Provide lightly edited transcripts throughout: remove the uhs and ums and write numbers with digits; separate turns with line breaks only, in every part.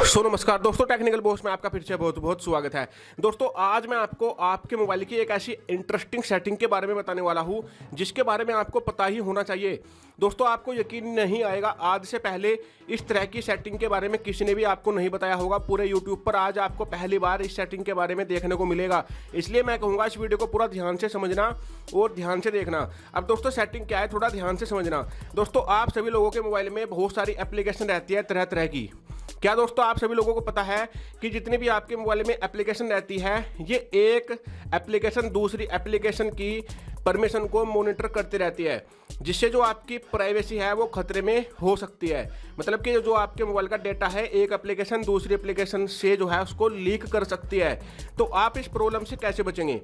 नमस्कार दोस्तों, technical boss में आपका फिर से बहुत बहुत स्वागत है। दोस्तों आज मैं आपको आपके मोबाइल की एक ऐसी इंटरेस्टिंग सेटिंग के बारे में बताने वाला हूं जिसके बारे में आपको पता ही होना चाहिए। दोस्तों आपको यकीन नहीं आएगा, आज से पहले इस तरह की सेटिंग के बारे में किसी ने भी आपको नहीं बताया होगा। पूरे यूट्यूब पर आज आपको पहली बार इस सेटिंग के बारे में देखने को मिलेगा। इसलिए मैं कहूँगा इस वीडियो को पूरा ध्यान से समझना और ध्यान से देखना। अब दोस्तों सेटिंग क्या है, थोड़ा ध्यान से समझना। दोस्तों आप सभी लोगों के मोबाइल में बहुत सारी एप्लीकेशन रहती है तरह तरह की। क्या दोस्तों आप सभी लोगों को पता है कि जितनी भी आपके मोबाइल में एप्लीकेशन रहती है, ये एक एप्लीकेशन दूसरी एप्लीकेशन की परमिशन को मॉनिटर करती रहती है, जिससे जो आपकी प्राइवेसी है वो खतरे में हो सकती है। मतलब कि जो आपके मोबाइल का डेटा है, एक एप्लीकेशन दूसरी एप्लीकेशन से जो है उसको लीक कर सकती है। तो आप इस प्रॉब्लम से कैसे बचेंगे?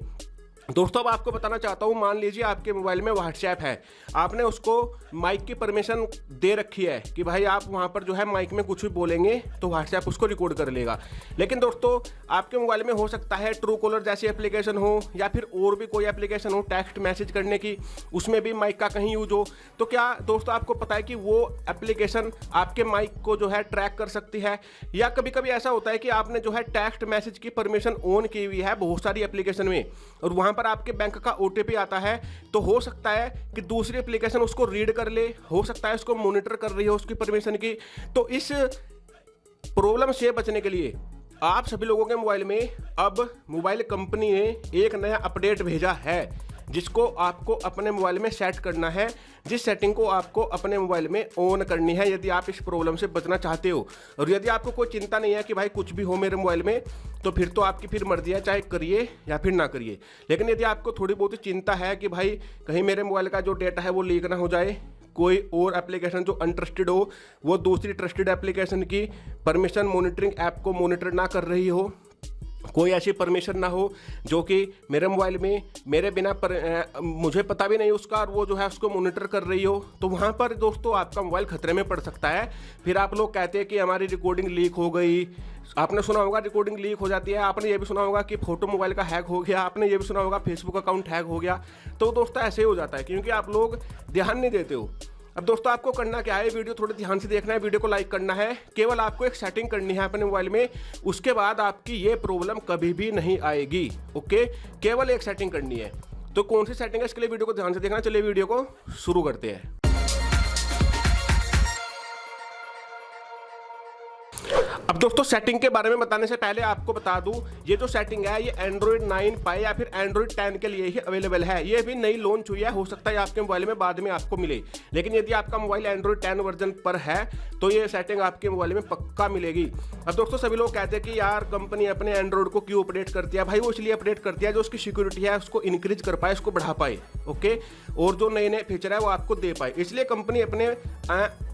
दोस्तों अब आपको बताना चाहता हूँ, मान लीजिए आपके मोबाइल में व्हाट्सएप है, आपने उसको माइक की परमिशन दे रखी है कि भाई आप वहाँ पर जो है माइक में कुछ भी बोलेंगे तो व्हाट्सएप उसको रिकॉर्ड कर लेगा। लेकिन दोस्तों आपके मोबाइल में हो सकता है ट्रू कॉलर जैसी एप्लीकेशन हो या फिर और भी कोई एप्लीकेशन हो टेक्स्ट मैसेज करने की, उसमें भी माइक का कहीं यूज हो। तो क्या दोस्तों आपको पता है कि वो एप्लीकेशन आपके माइक को जो है ट्रैक कर सकती है? या कभी कभी ऐसा होता है कि आपने जो है टेक्स्ट मैसेज की परमिशन ऑन की हुई है बहुत सारी एप्लीकेशन में, और वहाँ पर आपके बैंक का ओटीपी आता है, तो हो सकता है कि दूसरी एप्लीकेशन उसको रीड कर ले, हो सकता है उसको मॉनिटर कर रही हो उसकी परमिशन की। तो इस प्रॉब्लम से बचने के लिए आप सभी लोगों के मोबाइल में अब मोबाइल कंपनी ने एक नया अपडेट भेजा है, जिसको आपको अपने मोबाइल में सेट करना है, जिस सेटिंग को आपको अपने मोबाइल में ऑन करनी है यदि आप इस प्रॉब्लम से बचना चाहते हो। और यदि आपको कोई चिंता नहीं है कि भाई कुछ भी हो मेरे मोबाइल में, तो फिर तो आपकी फिर मर्जी है, चाहे करिए या फिर ना करिए। लेकिन यदि आपको थोड़ी बहुत चिंता है कि भाई कहीं मेरे मोबाइल का जो डेटा है वो लीक ना हो जाए, कोई और एप्लीकेशन जो अनट्रस्टेड हो वो दूसरी ट्रस्टेड एप्लीकेशन की परमिशन मॉनिटरिंग ऐप को मॉनिटर ना कर रही हो, कोई ऐसी परमिशन ना हो जो कि मेरे मोबाइल में मेरे बिना मुझे पता भी नहीं उसका, और वो जो है उसको मॉनिटर कर रही हो, तो वहाँ पर दोस्तों आपका मोबाइल खतरे में पड़ सकता है। फिर आप लोग कहते हैं कि हमारी रिकॉर्डिंग लीक हो गई। आपने सुना होगा रिकॉर्डिंग लीक हो जाती है, आपने ये भी सुना होगा कि फोटो मोबाइल का हैक हो गया, आपने ये भी सुना होगा फेसबुक अकाउंट हैक हो गया। तो दोस्तों ऐसे ही हो जाता है क्योंकि आप लोग ध्यान नहीं देते हो। अब दोस्तों आपको करना क्या है, वीडियो थोड़े ध्यान से देखना है, वीडियो को लाइक करना है। केवल आपको एक सेटिंग करनी है अपने मोबाइल में, उसके बाद आपकी ये प्रॉब्लम कभी भी नहीं आएगी। ओके, केवल एक सेटिंग करनी है। तो कौन सी सेटिंग है इसके लिए वीडियो को ध्यान से देखना। चलिए वीडियो को शुरू करते हैं। अब दोस्तों सेटिंग के बारे में बताने से पहले आपको बता दूं, ये जो सेटिंग है ये एंड्रॉइड 9 पाई या फिर एंड्रॉइड 10 के लिए ही अवेलेबल है। ये भी नई लॉन्च हुई है, हो सकता है आपके मोबाइल में बाद में आपको मिले, लेकिन यदि आपका मोबाइल एंड्रॉइड 10 वर्जन पर है तो ये सेटिंग आपके मोबाइल में पक्का मिलेगी। अब दोस्तों सभी लोग कहते हैं कि यार कंपनी अपने एंड्रॉइड को क्यों अपडेट करती है? भाई वो इसलिए अपडेट करती है जो उसकी सिक्योरिटी है उसको इंक्रीज कर पाए, उसको बढ़ा पाए। ओके, और जो नए नए फीचर है वो आपको दे पाए, इसलिए कंपनी अपने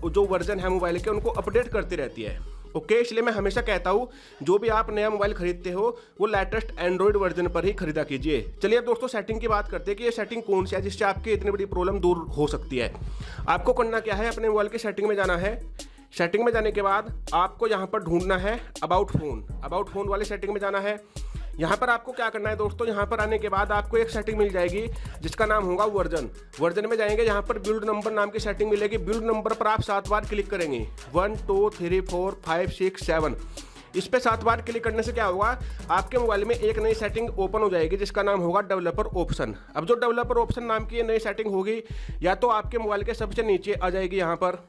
जो वर्जन है मोबाइल के उनको अपडेट करती रहती है। ओके, इसलिए मैं हमेशा कहता हूँ जो भी आप नया मोबाइल खरीदते हो वो लेटेस्ट एंड्रॉइड वर्जन पर ही खरीदा कीजिए। चलिए अब दोस्तों सेटिंग की बात करते हैं कि ये सेटिंग कौन सी है जिससे आपकी इतनी बड़ी प्रॉब्लम दूर हो सकती है। आपको करना क्या है, अपने मोबाइल की सेटिंग में जाना है। सेटिंग में जाने के बाद आपको यहाँ पर ढूंढना है अबाउट फोन वाली सेटिंग में जाना है। यहाँ पर आपको क्या करना है दोस्तों, यहाँ पर आने के बाद आपको एक सेटिंग मिल जाएगी जिसका नाम होगा वर्जन में जाएंगे, यहाँ पर बिल्ड नंबर नाम की सेटिंग मिलेगी। बिल्ड नंबर पर आप 7 बार क्लिक करेंगे, 1 2 3 4 5 6 7। इस पे 7 बार क्लिक करने से क्या होगा, आपके मोबाइल में एक नई सेटिंग ओपन हो जाएगी जिसका नाम होगा डेवलपर ऑप्शन। अब जो डेवलपर ऑप्शन नाम की ये नई सेटिंग होगी, या तो आपके मोबाइल के सबसे नीचे आ जाएगी यहाँ पर,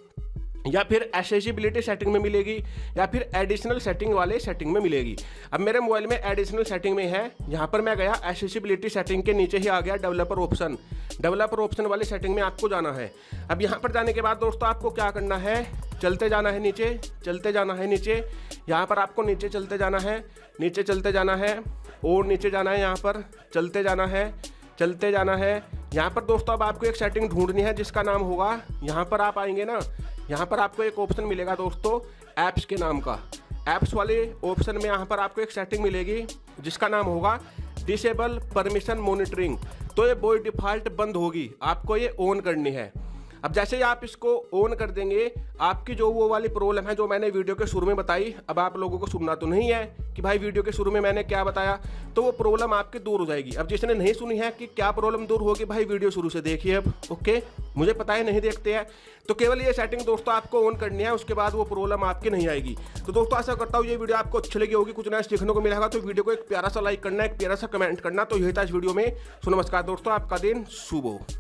या फिर एक्सेसिबिलिटी सेटिंग में मिलेगी, या फिर एडिशनल सेटिंग वाले सेटिंग में मिलेगी। अब मेरे मोबाइल में एडिशनल सेटिंग में है, यहाँ पर मैं गया एक्सेसिबिलिटी सेटिंग के नीचे ही आ गया डेवलपर ऑप्शन वाली सेटिंग में आपको जाना है। अब यहाँ पर जाने के बाद दोस्तों आपको क्या करना है, चलते जाना है नीचे, यहाँ पर आपको नीचे चलते जाना है, और नीचे जाना है, यहाँ पर चलते जाना है। यहाँ पर दोस्तों अब आपको एक सेटिंग ढूंढनी है जिसका नाम होगा, यहाँ पर आप आएंगे ना, यहाँ पर आपको एक ऑप्शन मिलेगा दोस्तों ऐप्स के नाम का। ऐप्स वाले ऑप्शन में यहाँ पर आपको एक सेटिंग मिलेगी जिसका नाम होगा डिसेबल परमिशन मॉनिटरिंग। तो ये बाय डिफ़ॉल्ट बंद होगी, आपको ये ऑन करनी है। अब जैसे ही आप इसको ऑन कर देंगे, आपकी जो वो वाली प्रॉब्लम है जो मैंने वीडियो के शुरू में बताई, अब आप लोगों को सुनना तो नहीं है कि भाई वीडियो के शुरू में मैंने क्या बताया, तो वो प्रॉब्लम आपकी दूर हो जाएगी। अब जिसने नहीं सुनी है कि क्या प्रॉब्लम दूर होगी, भाई वीडियो शुरू से देखिए अब। ओके, मुझे पता है नहीं देखते हैं, तो केवल ये सेटिंग दोस्तों आपको ऑन करनी है, उसके बाद वो प्रॉब्लम आपकी नहीं आएगी। तो दोस्तों आशा करता हूँ ये वीडियो आपको अच्छी लगी होगी, कुछ नया सीखने को मिलेगा। तो वीडियो को एक प्यारा सा लाइक करना, एक प्यारा सा कमेंट करना। तो यही था इस वीडियो में। सो नमस्कार दोस्तों, आपका दिन शुभ हो।